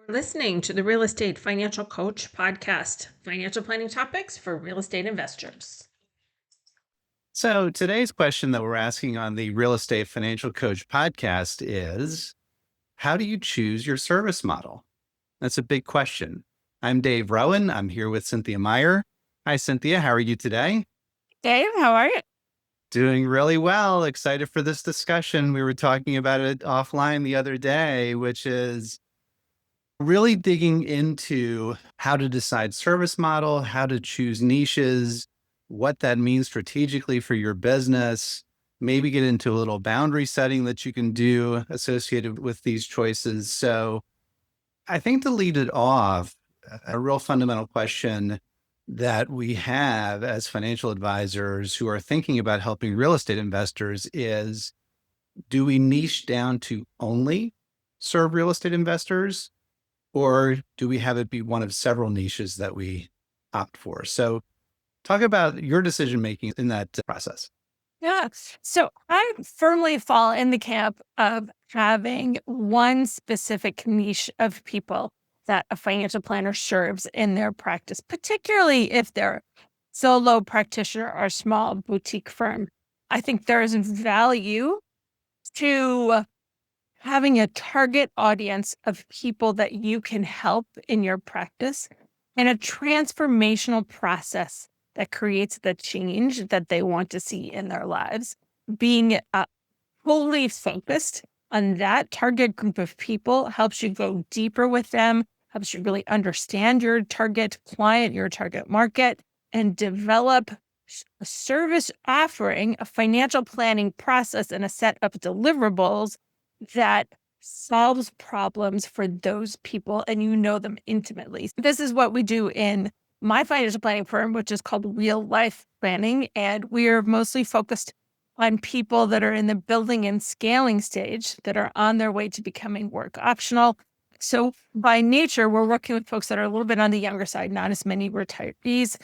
Listening to the Real Estate Financial Coach podcast, financial planning topics for real estate investors. So today's question that we're asking on the Real Estate Financial Coach podcast is, how do you choose your service model? That's a big question. I'm Dave Rowan. I'm here with Cynthia Meyer. Hi, Cynthia. How are you today? Dave, how are you? Doing really well. Excited for this discussion. We were talking about it offline the other day, which is really digging into how to decide service model, how to choose niches, what that means strategically for your business, maybe get into a little boundary setting that you can do associated with these choices. So I think to lead it off, a real fundamental question that we have as financial advisors who are thinking about helping real estate investors is, do we niche down to only serve real estate investors? Or do we have it be one of several niches that we opt for? So talk about your decision-making in that process. Yeah. So I firmly fall in the camp of having one specific niche of people that a financial planner serves in their practice, particularly if they're solo practitioner or small boutique firm. I think there is value to having a target audience of people that you can help in your practice and a transformational process that creates the change that they want to see in their lives. Being wholly focused on that target group of people helps you go deeper with them, helps you really understand your target client, your target market, and develop a service offering, a financial planning process, and a set of deliverables that solves problems for those people, and you know them intimately. This is what we do in my financial planning firm, which is called Real Life Planning, and we're mostly focused on people that are in the building and scaling stage that are on their way to becoming work optional. So by nature, we're working with folks that are a little bit on the younger side, not as many retirees.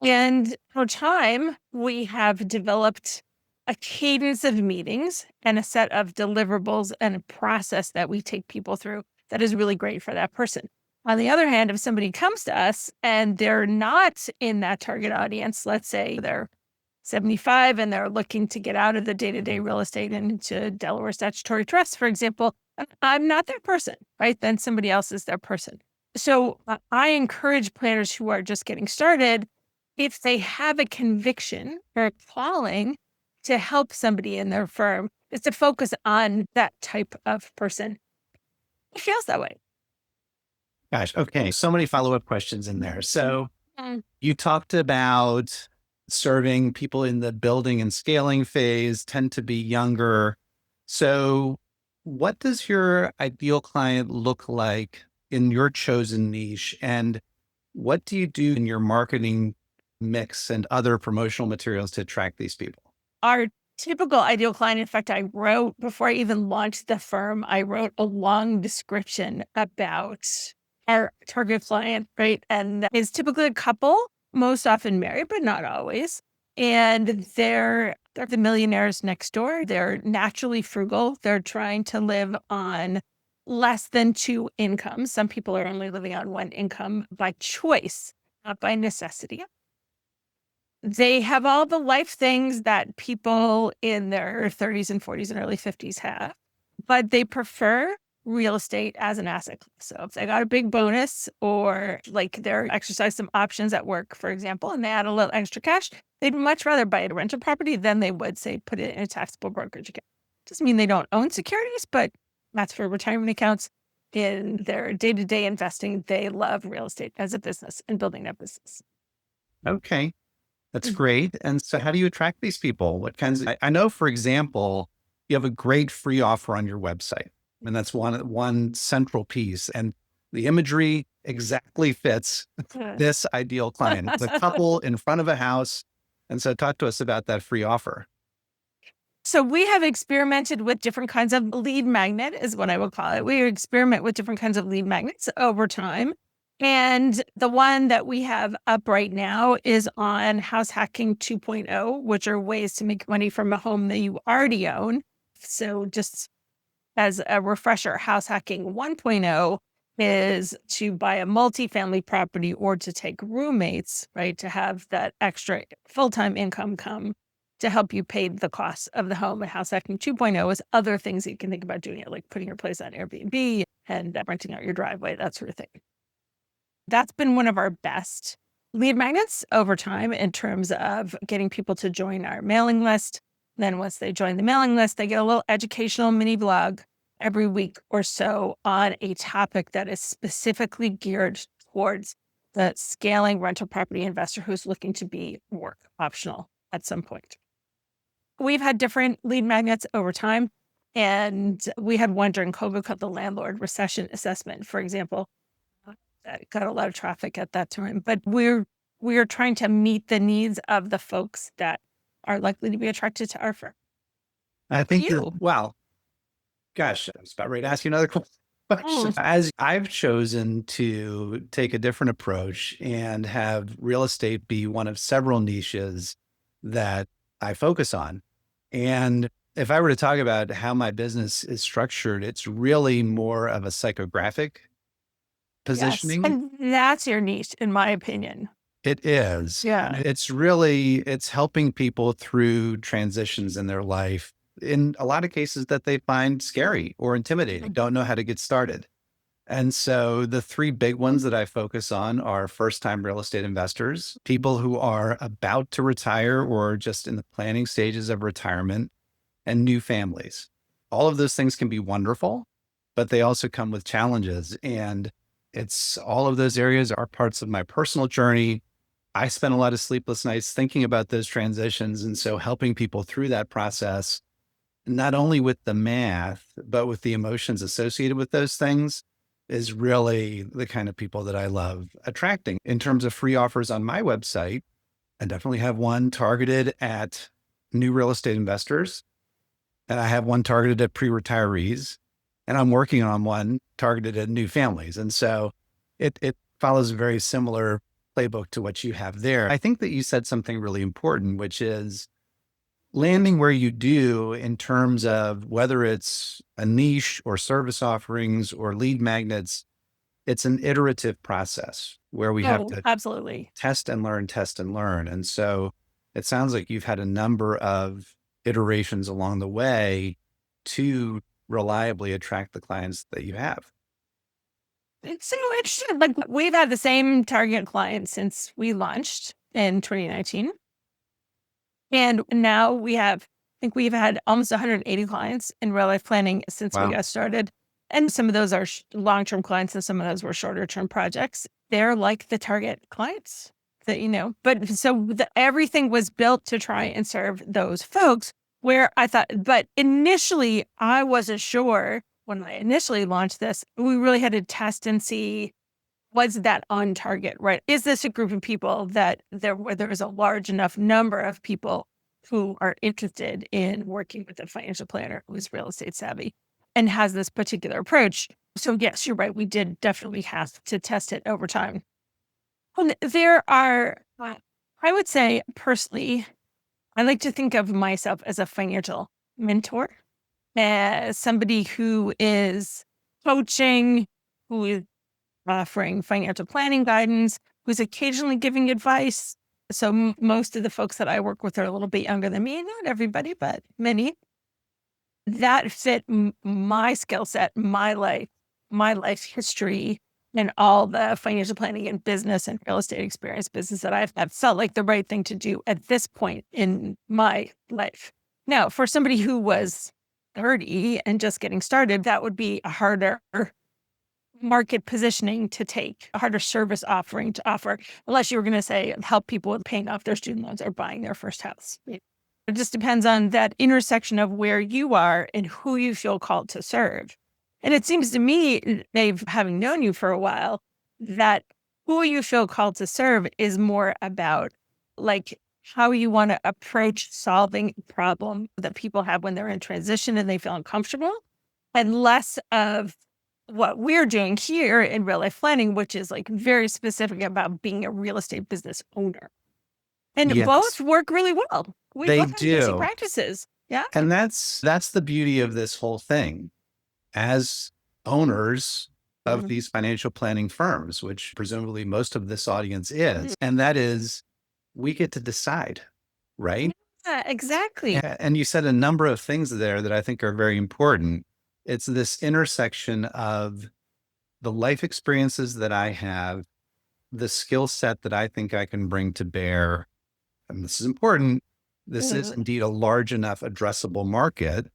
And over time, we have developed a cadence of meetings and a set of deliverables and a process that we take people through that is really great for that person. On the other hand, if somebody comes to us and they're not in that target audience, let's say they're 75 and they're looking to get out of the day-to-day real estate and into Delaware statutory trust, for example, I'm not their person, right? Then somebody else is their person. So I encourage planners who are just getting started, if they have a conviction or a calling to help somebody in their firm, is to focus on that type of person. It feels that way. Gosh, okay. So many follow-up questions in there. So Mm. you talked about serving people in the building and scaling phase, tend to be younger. So what does your ideal client look like in your chosen niche? And what do you do in your marketing mix and other promotional materials to attract these people? Our typical ideal client, in fact, I wrote, before I even launched the firm, I wrote a long description about our target client, right? And it's typically a couple, most often married, but not always. And they're the millionaires next door. They're naturally frugal. They're trying to live on less than two incomes. Some people are only living on one income by choice, not by necessity. They have all the life things that people in their 30s and 40s and early 50s have, but they prefer real estate as an asset class. So if they got a big bonus or like they're exercise some options at work, for example, and they add a little extra cash, they'd much rather buy a rental property than they would, say, put it in a taxable brokerage account. Doesn't mean they don't own securities, but that's for retirement accounts. In their day-to-day investing, they love real estate as a business and building that business. Okay. That's Mm. great. And so how do you attract these people? What kinds of, I know, for example, you have a great free offer on your website, and that's one central piece. And the imagery exactly fits this ideal client, the couple in front of a house. And so talk to us about that free offer. So we have experimented with different kinds of lead magnet, is what I would call it. We experiment with different kinds of lead magnets over time. And the one that we have up right now is on House Hacking 2.0, which are ways to make money from a home that you already own. So just as a refresher, House Hacking 1.0 is to buy a multifamily property or to take roommates, right? To have that extra full-time income come to help you pay the costs of the home. And house hacking 2.0 is other things that you can think about doing it, like putting your place on Airbnb and renting out your driveway, that sort of thing. That's been one of our best lead magnets over time in terms of getting people to join our mailing list. Then once they join the mailing list, they get a little educational mini blog every week or so on a topic that is specifically geared towards the scaling rental property investor who's looking to be work optional at some point. We've had different lead magnets over time, and we had one during COVID called the landlord recession assessment, for example. That got a lot of traffic at that time, but we're trying to meet the needs of the folks that are likely to be attracted to our firm. I think You? well, gosh, I was about ready to ask you another question. As I've chosen to take a different approach and have real estate be one of several niches that I focus on. And if I were to talk about how my business is structured, it's really more of a psychographic Yes, positioning. and that's your niche, in my opinion. It is. Yeah. And it's helping people through transitions in their life in a lot of cases that they find scary or intimidating, don't know how to get started. And so the three big ones that I focus on are first-time real estate investors, people who are about to retire or just in the planning stages of retirement, and new families. All of those things can be wonderful, but they also come with challenges. And it's all of those areas are parts of my personal journey. I spent a lot of sleepless nights thinking about those transitions. And so helping people through that process, not only with the math, but with the emotions associated with those things, is really the kind of people that I love attracting. In terms of free offers on my website, I definitely have one targeted at new real estate investors, and I have one targeted at pre-retirees, and I'm working on one targeted at new families. And so it follows a very similar playbook to what you have there. I think that you said something really important, which is landing where you do in terms of whether it's a niche or service offerings or lead magnets. It's an iterative process where we have to Absolutely. test and learn. And so it sounds like you've had a number of iterations along the way to reliably attract the clients that you have. It's so interesting. Like, we've had the same target client since we launched in 2019. And now I think we've had almost 180 clients in real life planning since we Wow. got started. And some of those are long-term clients and some of those were shorter-term projects. They're like the target clients that, but so everything was built to try and serve those folks where I thought, but initially I wasn't sure when I initially launched this, we really had to test and see, was that on target, right? Is this a group of people where there is a large enough number of people who are interested in working with a financial planner who is real estate savvy and has this particular approach? So yes, you're right. We did definitely have to test it over time. And there are, I would say personally, I like to think of myself as a financial mentor, as somebody who is coaching, who is offering financial planning guidance, who's occasionally giving advice. So most of the folks that I work with are a little bit younger than me, not everybody, but many. That fit my skill set, my life history, and all the financial planning and business and real estate experience business that I've felt like the right thing to do at this point in my life. Now, for somebody who was 30 and just getting started, that would be a harder market positioning to take, a harder service offering to offer, unless you were going to say help people with paying off their student loans or buying their first house. It just depends on that intersection of where you are and who you feel called to serve. And it seems to me, Dave, having known you for a while, that who you feel called to serve is more about like how you want to approach solving a problem that people have when they're in transition and they feel uncomfortable, and less of what we're doing here in real life planning, which is like very specific about being a real estate business owner. And Yes. both work really well. We They both have basic do. practices. Yeah. And that's the beauty of this whole thing. As owners, of Mhm. these financial planning firms, which presumably most of this audience is. And that is, we get to decide, right? Yeah, exactly. And you said a number of things there that I think are very important. It's this intersection of the life experiences that I have, the skill set that I think I can bring to bear. And this is important. This is Mhm. indeed a large enough addressable market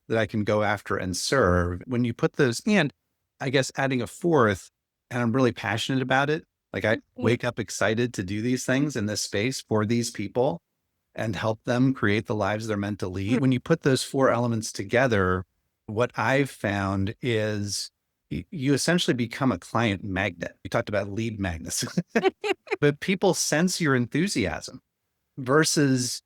that I can go after and serve. When you put those, and I guess adding a fourth, and I'm really passionate about it. Like I wake up excited to do these things in this space for these people and help them create the lives they're meant to lead. When you put those four elements together, what I've found is you essentially become a client magnet. We talked about lead magnets, but people sense your enthusiasm versus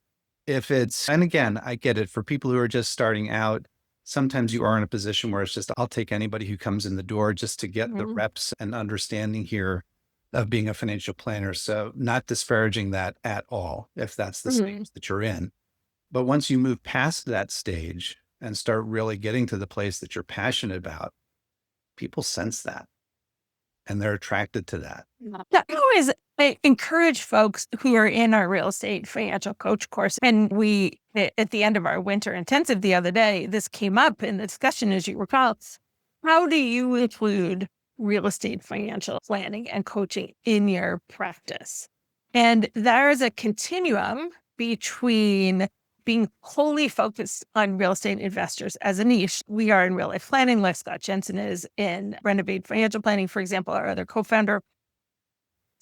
if it's, and again, I get it for people who are just starting out. Sometimes you are in a position where it's just, I'll take anybody who comes in the door just to get the reps and understanding here of being a financial planner. So not disparaging that at all, if that's the stage that you're in. But once you move past that stage and start really getting to the place that you're passionate about, people sense that and they're attracted to that. Yeah, I encourage folks who are in our real estate financial coach course. And at the end of our winter intensive the other day, this came up in the discussion, as you recall. How do you include real estate financial planning and coaching in your practice? And there is a continuum between being wholly focused on real estate investors as a niche. We are in real life planning, like Scott Jensen is in Renovate Financial Planning, for example, our other co-founder,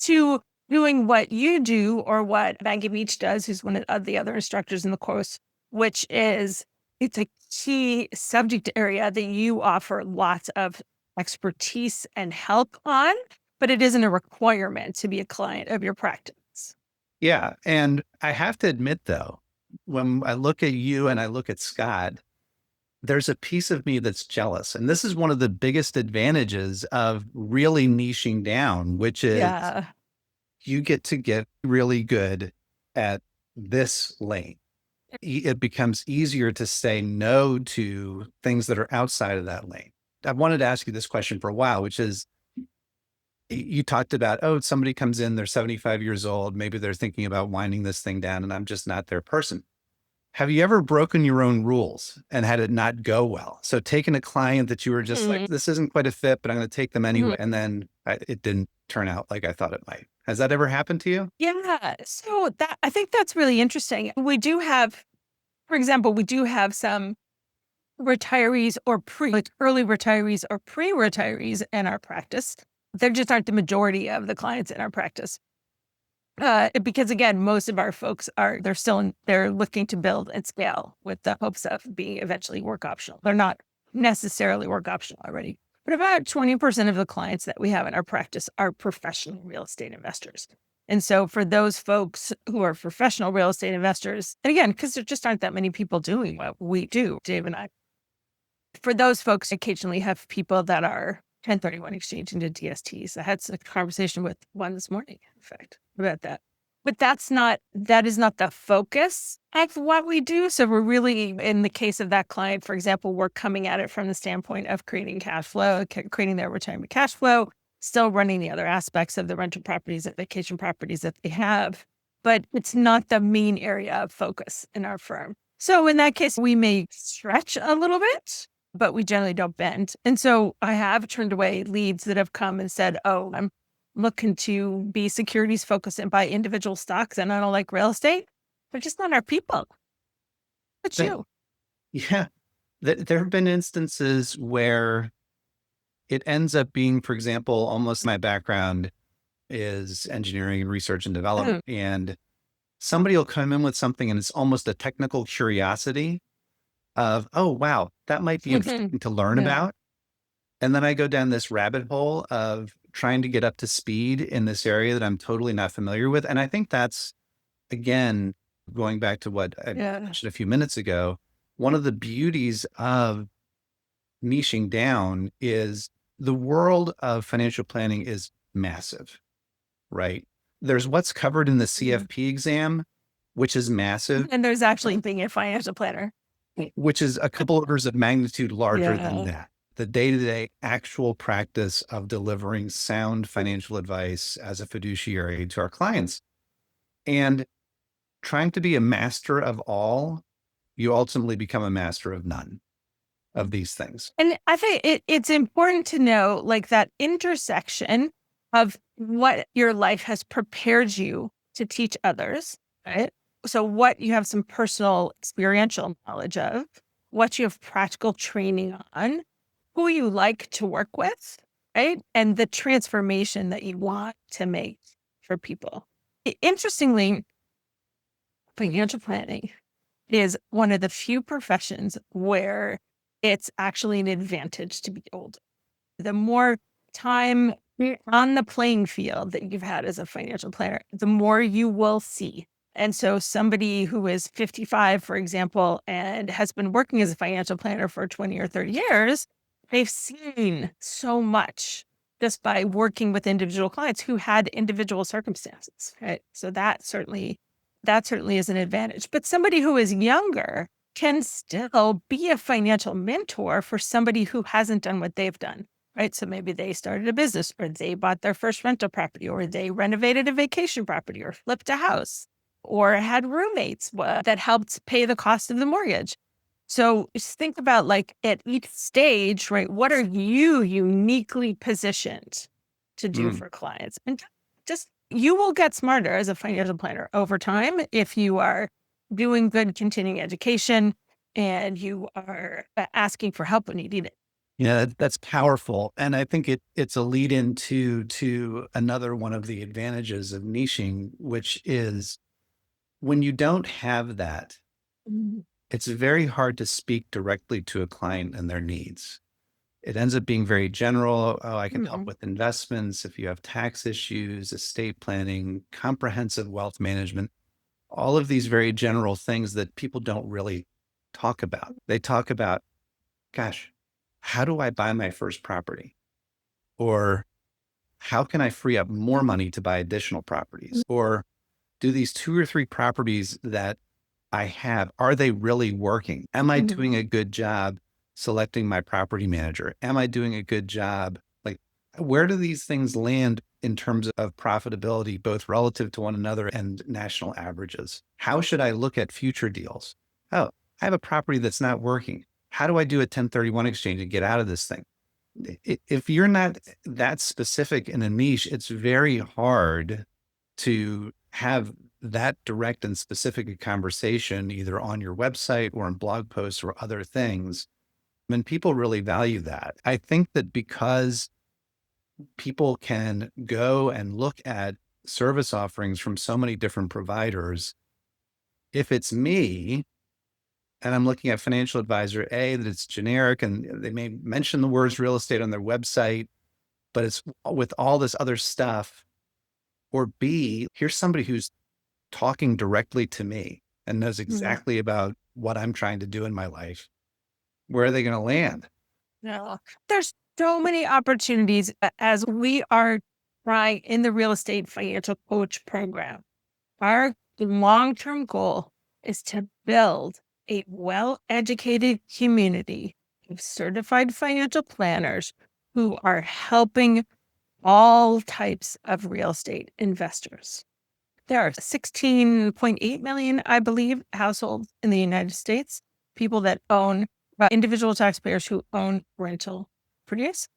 to doing what you do or what Maggie Beach does, who's one of the other instructors in the course, which is it's a key subject area that you offer lots of expertise and help on, but it isn't a requirement to be a client of your practice. Yeah. And I have to admit, though, when I look at you and I look at Scott, there's a piece of me that's jealous. And this is one of the biggest advantages of really niching down, which is Yeah. you get to get really good at this lane. It becomes easier to say no to things that are outside of that lane. I've wanted to ask you this question for a while, which is, you talked about, oh, somebody comes in, they're 75 years old. Maybe they're thinking about winding this thing down and I'm just not their person. Have you ever broken your own rules and had it not go well? So taking a client that you were just like, this isn't quite a fit, but I'm going to take them anyway. And then it didn't turn out like I thought it might. Has that ever happened to you? Yeah. So I think that's really interesting. We do have, for example, we do have some retirees or early retirees or pre-retirees in our practice. There just aren't the majority of the clients in our practice. Because again, most of our folks they're looking to build and scale with the hopes of being eventually work optional. They're not necessarily work optional already, but about 20% of the clients that we have in our practice are professional real estate investors. And so for those folks who are professional real estate investors, and again, because there just aren't that many people doing what we do, Dave and I, for those folks, occasionally have people that are 1031 exchange into DSTs. I had a conversation with one this morning, in fact, about that. But that is not the focus of what we do. So we're really, in the case of that client, for example, we're coming at it from the standpoint of creating cash flow, creating their retirement cash flow, still running the other aspects of the rental properties and vacation properties that they have. But it's not the main area of focus in our firm. So in that case, we may stretch a little bit, but we generally don't bend. And so I have turned away leads that have come and said, oh, I'm looking to be securities focused and buy individual stocks and I don't like real estate. They're just not our people. It's you. Yeah. There have been instances where it ends up being, for example, almost my background is engineering and research and development. And somebody will come in with something and it's almost a technical curiosity of, oh, wow, that might be interesting to learn about. And then I go down this rabbit hole of trying to get up to speed in this area that I'm totally not familiar with. And I think that's, again, going back to what I mentioned a few minutes ago, one of the beauties of niching down is the world of financial planning is massive, right? There's what's covered in the CFP exam, which is massive. And there's actually being a financial planner, which is a couple orders of magnitude larger than that. the day-to-day actual practice of delivering sound financial advice as a fiduciary to our clients. And trying to be a master of all, you ultimately become a master of none of these things. And I think it's important to know like that intersection of what your life has prepared you to teach others, right? So what you have some personal experiential knowledge of, what you have practical training on, who you like to work with, right? And the transformation that you want to make for people. Interestingly, financial planning is one of the few professions where it's actually an advantage to be older. The more time on the playing field that you've had as a financial planner, the more you will see. And so somebody who is 55, for example, and has been working as a financial planner for 20 or 30 years, they've seen so much just by working with individual clients who had individual circumstances, right? So that certainly is an advantage. But somebody who is younger can still be a financial mentor for somebody who hasn't done what they've done, right? So maybe they started a business, or they bought their first rental property, or they renovated a vacation property, or flipped a house, or had roommates that helped pay the cost of the mortgage. So just think about like at each stage, right? What are you uniquely positioned to do for clients? And just you will get smarter as a financial planner over time if you are doing good continuing education and you are asking for help when you need it. Yeah, that's powerful. And I think it's a lead into to another one of the advantages of niching, which is when you don't have that, Mhm. it's very hard to speak directly to a client and their needs. It ends up being very general. Oh, I can help Mhm. with investments if you have tax issues, estate planning, comprehensive wealth management, all of these very general things that people don't really talk about. They talk about, gosh, how do I buy my first property? Or how can I free up more money to buy additional properties? Or do these 2 or 3 properties that I have, are they really working? Am I Mhm. doing a good job selecting my property manager? Am I doing a good job? Like, where do these things land in terms of profitability, both relative to one another and national averages? How should I look at future deals? Oh, I have a property that's not working. How do I do a 1031 exchange and get out of this thing? If you're not that specific in a niche, it's very hard to have that direct and specific a conversation either on your website or in blog posts or other things. And people really value that. I think that because people can go and look at service offerings from so many different providers, if it's me and I'm looking at financial advisor A, that it's generic and they may mention the words real estate on their website, but it's with all this other stuff. Or B, here's somebody who's talking directly to me and knows Mhm. exactly about what I'm trying to do in my life. Where are they going to land? No, there's so many opportunities as we are trying in the real estate financial coach program. Our long-term goal is to build a well-educated community of certified financial planners who are helping all types of real estate investors. There are 16.8 million, I believe, households in the United States, people that own individual taxpayers who own rental properties.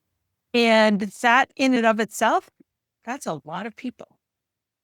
And that in and of itself, that's a lot of people.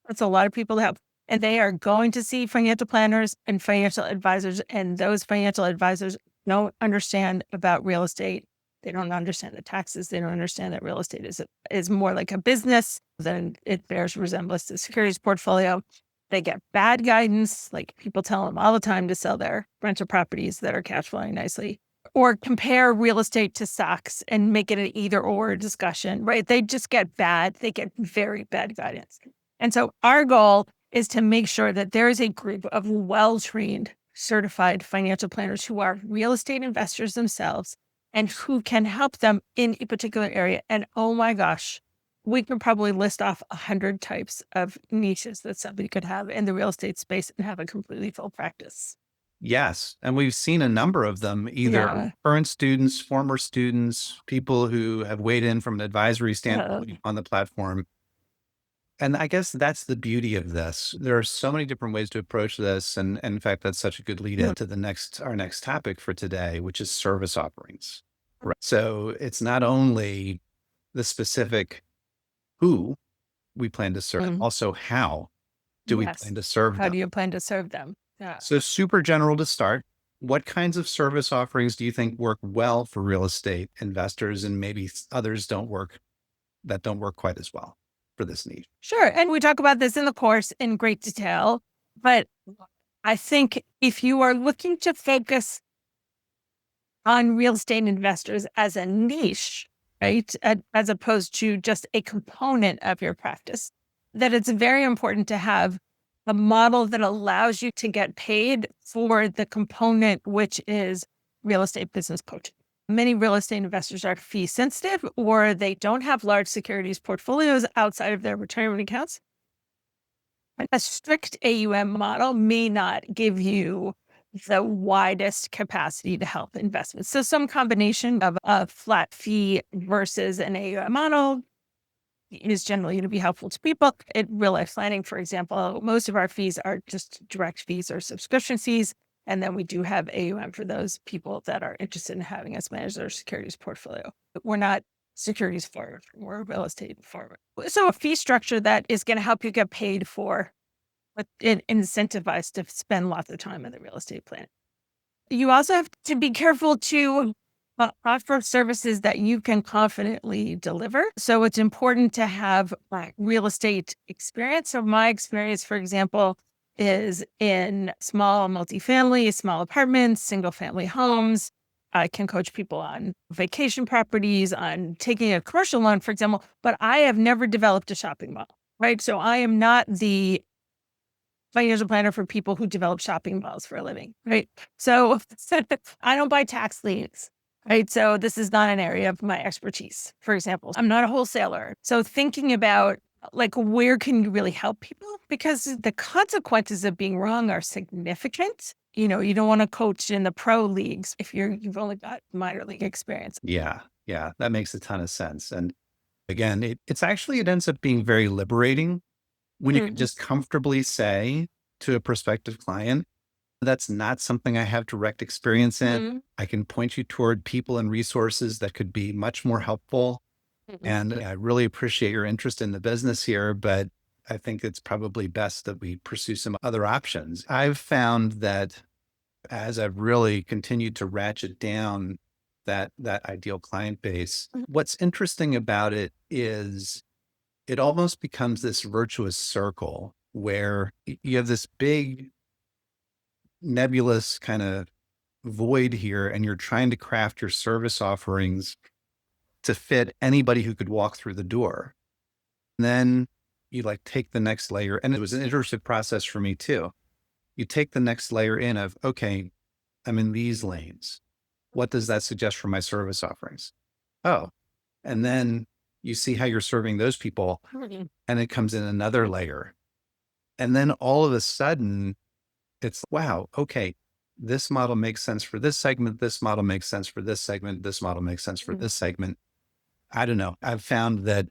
That's a lot of people to help. And they are going to see financial planners and financial advisors, and those financial advisors don't understand about real estate. They don't understand the taxes. They don't understand that real estate is more like a business than it bears resemblance to securities portfolio. They get bad guidance, like people tell them all the time to sell their rental properties that are cash flowing nicely, or compare real estate to stocks and make it an either or discussion, right? They just get very bad guidance. And so our goal is to make sure that there is a group of well-trained, certified financial planners who are real estate investors themselves and who can help them in a particular area. And oh my gosh, we can probably list off 100 types of niches that somebody could have in the real estate space and have a completely full practice. Yes. And we've seen a number of them, either Yeah. current students, former students, people who have weighed in from an advisory Uh, standpoint on the platform. And I guess that's the beauty of this. There are so many different ways to approach this. And in fact, that's such a good lead mm, into our next topic for today, which is service offerings. Right. So it's not only the specific who we plan to serve, mm, also how do we yes. plan to serve How them? do you plan to serve them? Yeah. So super general to start. What kinds of service offerings do you think work well for real estate investors and maybe others don't work quite as well for this niche? Sure. And we talk about this in the course in great detail. But I think if you are looking to focus on real estate investors as a niche, right, as opposed to just a component of your practice, that it's very important to have a model that allows you to get paid for the component, which is real estate business coaching. Many real estate investors are fee sensitive or they don't have large securities portfolios outside of their retirement accounts. A strict AUM model may not give you the widest capacity to help investments. So some combination of a flat fee versus an AUM model is generally going to be helpful to people. In real life planning, for example, most of our fees are just direct fees or subscription fees. And then we do have AUM for those people that are interested in having us manage their securities portfolio. We're not securities forward, we're real estate forward. So a fee structure that is going to help you get paid for, but incentivized to spend lots of time in the real estate plan. You also have to be careful to offer services that you can confidently deliver. So it's important to have real estate experience. So my experience, for example, is in small multifamily, small apartments, single family homes. I can coach people on vacation properties, on taking a commercial loan, for example, but I have never developed a shopping mall, right? So I am not the financial planner for people who develop shopping malls for a living, right? So I don't buy tax liens, right? So this is not an area of my expertise, for example. I'm not a wholesaler. So thinking about where can you really help people? Because the consequences of being wrong are significant. You don't want to coach in the pro leagues if you've only got minor league experience. Yeah. Yeah. That makes a ton of sense. And again, it ends up being very liberating when you can Mm, just comfortably say to a prospective client, that's not something I have direct experience in. mm, I can point you toward people and resources that could be much more helpful. mm, And I really appreciate your interest in the business here, but I think it's probably best that we pursue some other options. I've found that as I've really continued to ratchet down that ideal client base, mm, what's interesting about it is it almost becomes this virtuous circle where you have this big nebulous kind of void here, and you're trying to craft your service offerings to fit anybody who could walk through the door. And then you take the next layer. And it was an iterative process for me too. You take the next layer in of, okay, I'm in these lanes. What does that suggest for my service offerings? Oh, and then you see how you're serving those people, mm, and it comes in another layer. And then all of a sudden, it's wow, okay, this model makes sense for this segment. This model makes sense for this segment. This model makes sense for mm. this segment. I don't know. I've found that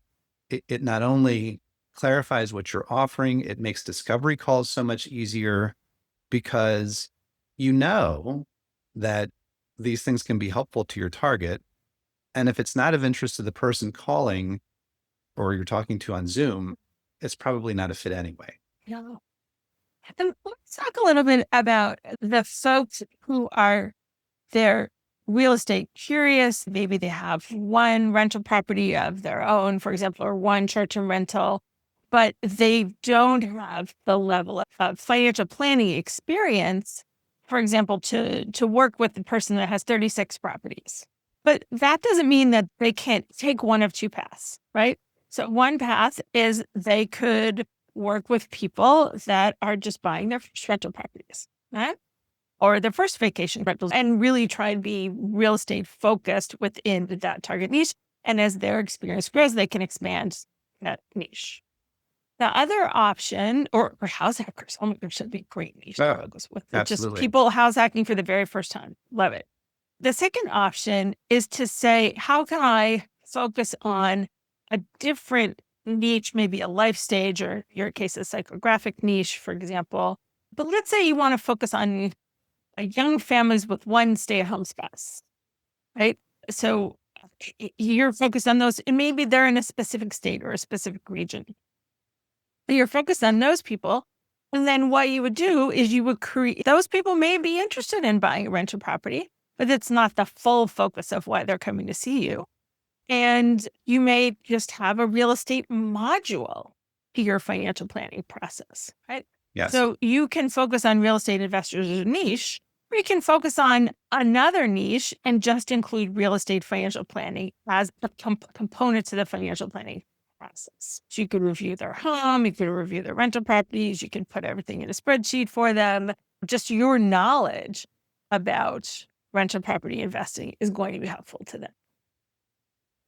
it not only clarifies what you're offering, it makes discovery calls so much easier because you know that these things can be helpful to your target. And if it's not of interest to the person calling or you're talking to on Zoom, it's probably not a fit anyway. Yeah. And let's talk a little bit about the folks who are they're real estate curious. Maybe they have one rental property of their own, for example, or one short-term rental, but they don't have the level of financial planning experience, for example, to work with the person that has 36 properties. But that doesn't mean that they can't take one of two paths, right? So one path is they could work with people that are just buying their first rental properties, right? Or their first vacation rentals and really try and be real estate focused within that target niche. And as their experience grows, they can expand that niche. The other option, or house hackers. Oh my gosh, that'd be a great niche to Oh, focus with. Just absolutely. people house hacking for the very first time. Love it. The second option is to say, how can I focus on a different niche, maybe a life stage, or your case, a psychographic niche, for example. But let's say you want to focus on young families with one stay-at-home spouse, right? So you're focused on those, and maybe they're in a specific state or a specific region. You're focused on those people. And then what you would do is you would create, those people may be interested in buying a rental property, but it's not the full focus of why they're coming to see you. And you may just have a real estate module to your financial planning process, right? Yes. So you can focus on real estate investors as a niche, or you can focus on another niche and just include real estate financial planning as a component to the financial planning process. So you could review their home, you could review their rental properties, you can put everything in a spreadsheet for them. Just your knowledge about rental property investing is going to be helpful to them.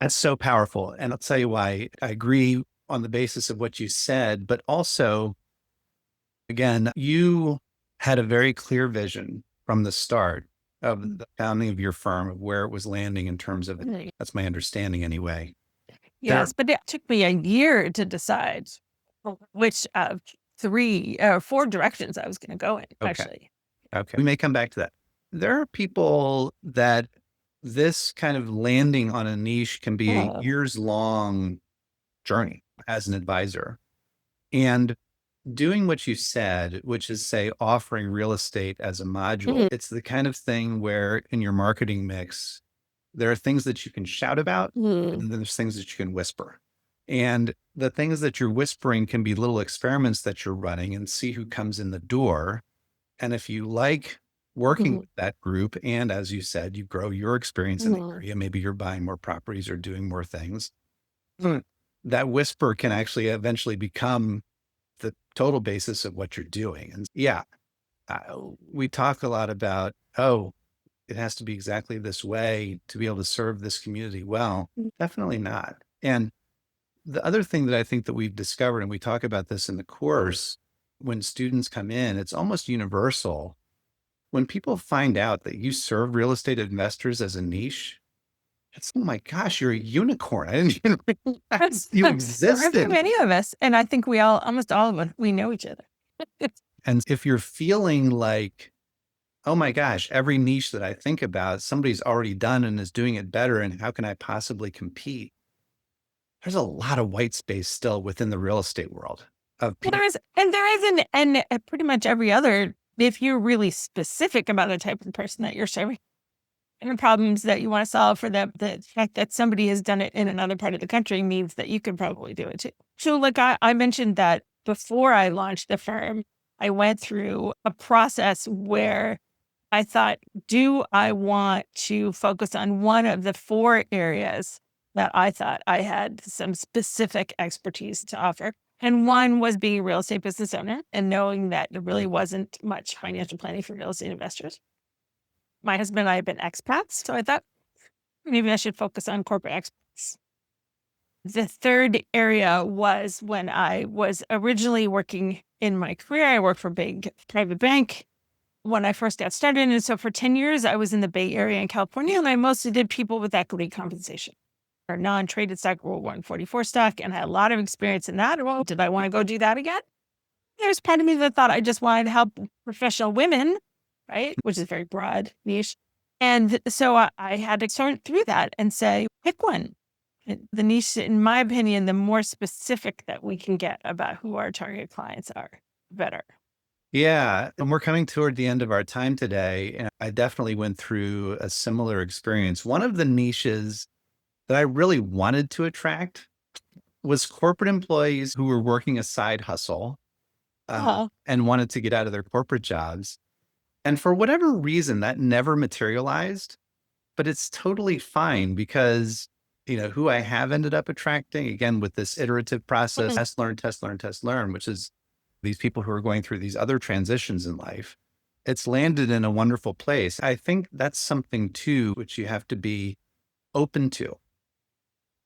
That's so powerful. And I'll tell you why I agree on the basis of what you said, but also, again, you had a very clear vision from the start of the founding of your firm of where it was landing in terms of it. That's my understanding anyway. Yes, but it took me a year to decide which of 3 or 4 directions I was going to go in, actually. Okay. We may come back to that. There are people that this kind of landing on a niche can be a years long journey as an advisor. And doing what you said, which is say offering real estate as a module, it's the kind of thing where in your marketing mix, there are things that you can shout about and then there's things that you can whisper. And the things that you're whispering can be little experiments that you're running and see who comes in the door. And if you like working with that group, and as you said, you grow your experience in the area, maybe you're buying more properties or doing more things, that whisper can actually eventually become the total basis of what you're doing. And yeah, we talk a lot about, it has to be exactly this way to be able to serve this community well. Definitely not. And the other thing that I think that we've discovered, and we talk about this in the course, when students come in, it's almost universal. When people find out that you serve real estate investors as a niche, it's, oh my gosh, you're a unicorn. I didn't even realize you existed. There are many of us, and I think we all, almost all of us, we know each other. And if you're feeling like, oh my gosh, every niche that I think about, somebody's already done and is doing it better, and how can I possibly compete? There's a lot of white space still within the real estate world. There is pretty much every other, if you're really specific about the type of person that you're serving and the problems that you want to solve for them, the fact that somebody has done it in another part of the country means that you could probably do it too. So like I mentioned that before I launched the firm, I went through a process where I thought, do I want to focus on one of the 4 areas that I thought I had some specific expertise to offer? And one was being a real estate business owner and knowing that there really wasn't much financial planning for real estate investors. My husband and I have been expats, so I thought maybe I should focus on corporate expats. The third area was when I was originally working in my career. I worked for a big private bank when I first got started. And so for 10 years, I was in the Bay Area in California, and I mostly did people with equity compensation or non-traded stock, Rule 144 stock, and I had a lot of experience in that. Well, did I want to go do that again? There's part of me that thought I just wanted to help professional women, right? Which is a very broad niche. And so I had to sort through that and say, pick one. The niche, in my opinion, the more specific that we can get about who our target clients are, better. Yeah. And we're coming toward the end of our time today. And I definitely went through a similar experience. One of the niches that I really wanted to attract was corporate employees who were working a side hustle and wanted to get out of their corporate jobs. And for whatever reason, that never materialized, but it's totally fine because, who I have ended up attracting, again, with this iterative process, test, learn, test, learn, test, learn, which is these people who are going through these other transitions in life, it's landed in a wonderful place. I think that's something too, which you have to be open to.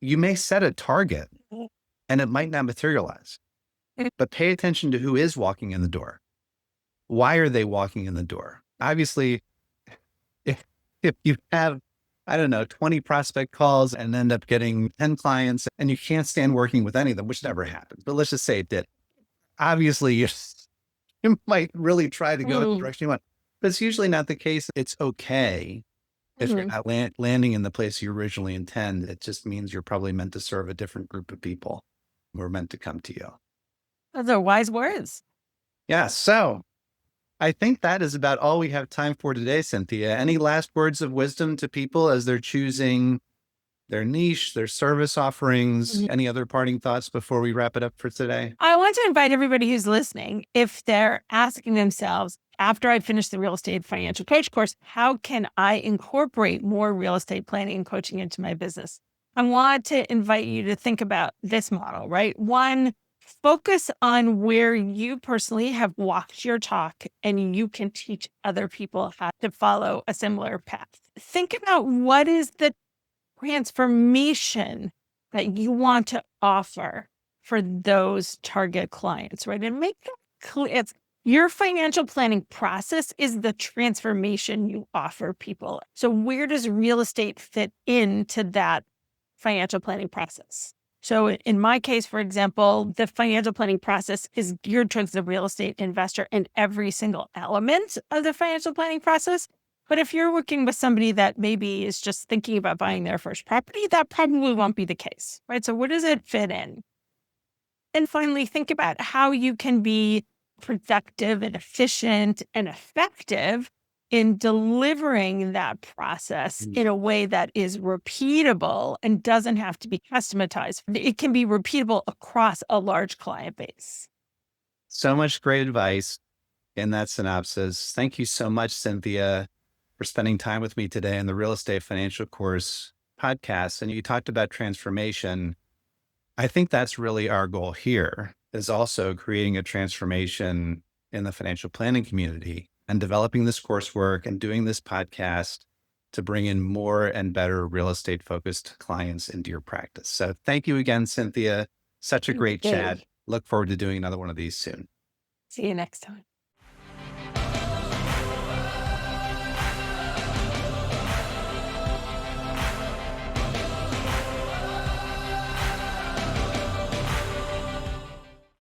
You may set a target and it might not materialize. but pay attention to who is walking in the door. Why are they walking in the door? Obviously, if you have, I don't know, 20 prospect calls and end up getting 10 clients and you can't stand working with any of them, which never happens, but let's just say it did. Obviously, you might really try to go in the direction you want, but it's usually not the case. It's okay if you're not landing in the place you originally intend. It just means you're probably meant to serve a different group of people who are meant to come to you. Those are wise words. Yeah. So I think that is about all we have time for today, Cynthia. Any last words of wisdom to people as they're choosing their niche, their service offerings? Any other parting thoughts before we wrap it up for today? I want to invite everybody who's listening, if they're asking themselves, after I finish the real estate financial coach course, how can I incorporate more real estate planning and coaching into my business? I want to invite you to think about this model, right? One, focus on where you personally have walked your talk and you can teach other people how to follow a similar path. Think about what is the transformation that you want to offer for those target clients, right? And make that clear. It's your financial planning process is the transformation you offer people. So where does real estate fit into that financial planning process? So in my case, for example, the financial planning process is geared towards the real estate investor in every single element of the financial planning process. But if you're working with somebody that maybe is just thinking about buying their first property, that probably won't be the case, right? So where does it fit in? And finally, think about how you can be productive and efficient and effective in delivering that process in a way that is repeatable and doesn't have to be customized. It can be repeatable across a large client base. So much great advice in that synopsis. Thank you so much, Cynthia, for spending time with me today in the Real Estate Financial Course podcast. And you talked about transformation. I think that's really our goal here, is also creating a transformation in the financial planning community and developing this coursework and doing this podcast to bring in more and better real estate focused clients into your practice. So thank you again, Cynthia. Such a great chat. Look forward to doing another one of these soon. See you next time.